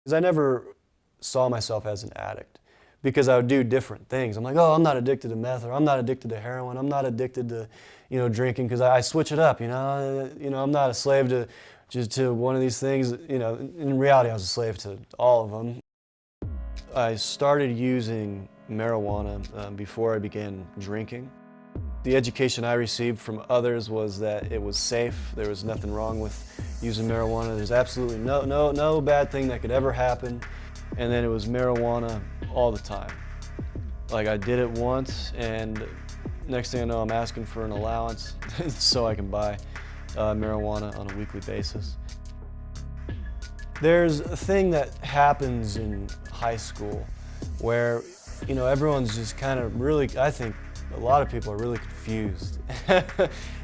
Because I never saw myself as an addict, because I would do different things. I'm like, oh, I'm not addicted to meth, or I'm not addicted to heroin, I'm not addicted to, drinking, because I switch it up, I'm not a slave to just to one of these things. In reality, I was a slave to all of them. I started using marijuana before I began drinking. The education I received from others was that it was safe. There was nothing wrong with using marijuana. There's absolutely no bad thing that could ever happen. And then it was marijuana all the time. Like, I did it once, and next thing I know, I'm asking for an allowance so I can buy marijuana on a weekly basis. There's a thing that happens in high school where, everyone's just kind of really, I think a lot of people are really confused.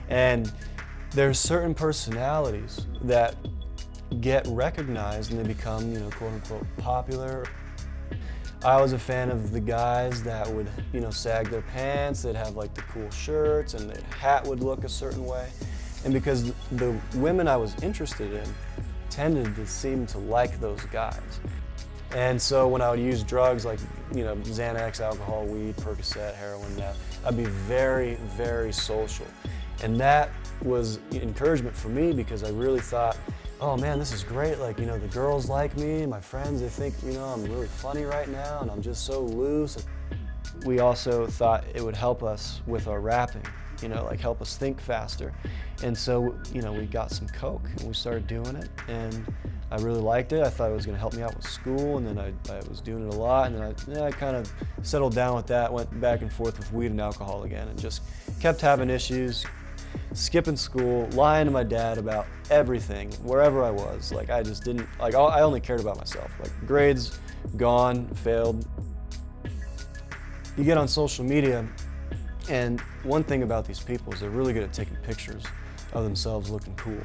And there's certain personalities that get recognized and they become, quote unquote, popular. I was a fan of the guys that would, sag their pants, they'd have like the cool shirts, and their hat would look a certain way. And because the women I was interested in tended to seem to like those guys. And so when I would use drugs like, Xanax, alcohol, weed, Percocet, heroin, meth, I'd be very, very social. And that was encouragement for me, because I really thought, oh man, this is great. Like, the girls like me, my friends, they think, I'm really funny right now, and I'm just so loose. We also thought it would help us with our rapping, like help us think faster. And so, we got some coke and we started doing it, and I really liked it. I thought it was gonna help me out with school, and then I was doing it a lot, and then I kind of settled down with that, went back and forth with weed and alcohol again, and just kept having issues, skipping school, lying to my dad about everything, wherever I was. Like, I just didn't, like, I only cared about myself. Like, grades, gone, failed. You get on social media, and one thing about these people is they're really good at taking pictures of themselves looking cool,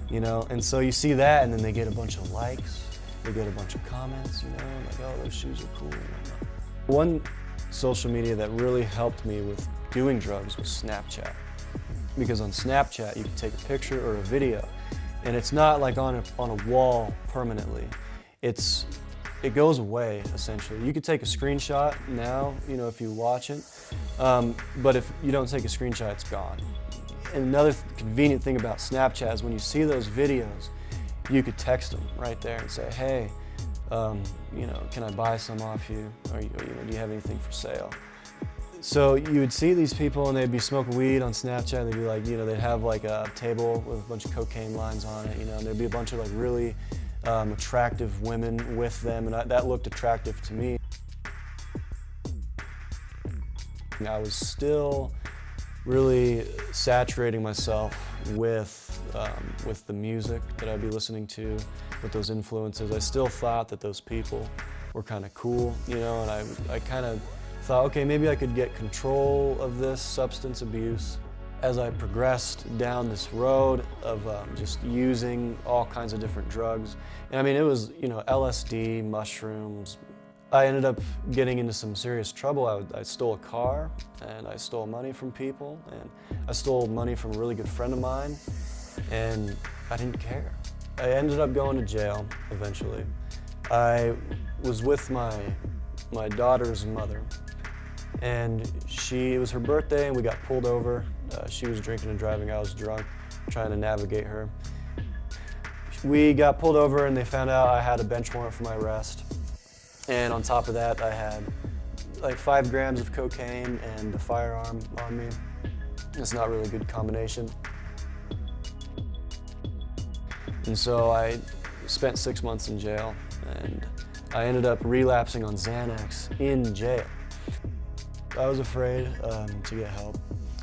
and so you see that, and then they get a bunch of likes, they get a bunch of comments, like, oh, those shoes are cool. One social media that really helped me with doing drugs was Snapchat. Because on Snapchat, you can take a picture or a video, and it's not like on a wall permanently. It goes away, essentially. You could take a screenshot now, if you watch it, but if you don't take a screenshot, it's gone. And another convenient thing about Snapchat is when you see those videos, you could text them right there and say, hey, can I buy some off you? Or, do you have anything for sale? So you would see these people, and they'd be smoking weed on Snapchat. They'd be like, they'd have like a table with a bunch of cocaine lines on it, and there'd be a bunch of like really attractive women with them, and that looked attractive to me. I was still really saturating myself with the music that I'd be listening to, with those influences. I still thought that those people were kind of cool, and I kind of thought, okay, maybe I could get control of this substance abuse. As I progressed down this road of just using all kinds of different drugs, and I mean, it was, LSD, mushrooms. I ended up getting into some serious trouble. I stole a car, and I stole money from people, and I stole money from a really good friend of mine, and I didn't care. I ended up going to jail eventually. I was with my daughter's mother, and it was her birthday, and we got pulled over. She was drinking and driving, I was drunk, trying to navigate her. We got pulled over, and they found out I had a bench warrant for my arrest. And on top of that, I had like 5 grams of cocaine and a firearm on me. It's not really a good combination. And so I spent 6 months in jail, and I ended up relapsing on Xanax in jail. I was afraid to get help.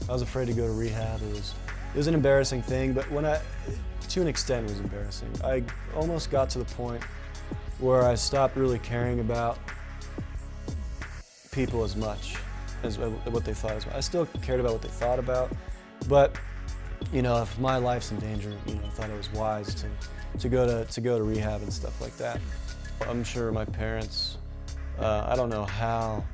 I was afraid to go to rehab. It was an embarrassing thing, but to an extent it was embarrassing. I almost got to the point where I stopped really caring about people as much as what they thought. I still cared about what they thought about, but if my life's in danger, I thought it was wise to go to rehab and stuff like that. I'm sure my parents, I don't know how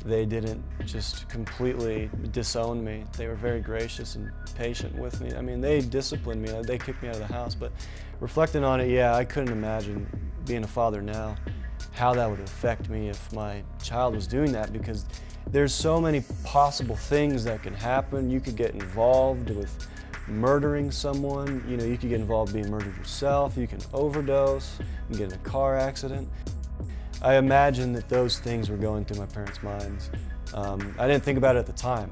they didn't just completely disown me. They were very gracious and patient with me. I mean, they disciplined me, they kicked me out of the house, but reflecting on it, yeah, I couldn't imagine being a father now, how that would affect me if my child was doing that, because there's so many possible things that can happen. You could get involved with murdering someone, you know, you could get involved being murdered yourself, you can overdose, you can get in a car accident. I imagine that those things were going through my parents' minds. I didn't think about it at the time,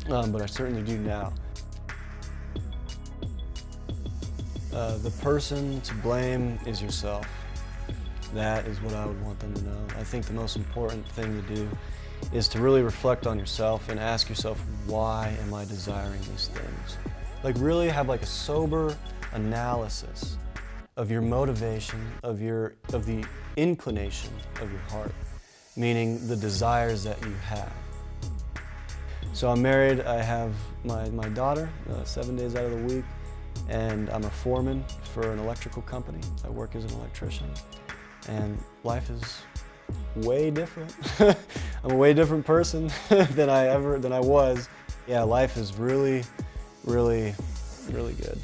but I certainly do now. The person to blame is yourself. That is what I would want them to know. I think the most important thing to do is to really reflect on yourself and ask yourself, why am I desiring these things? Like really have like a sober analysis of your motivation, of the inclination of your heart, meaning the desires that you have. So I'm married, I have my daughter 7 days out of the week, and I'm a foreman for an electrical company. I work as an electrician, and life is way different. I'm a way different person than I was. Yeah, life is really, really, really good.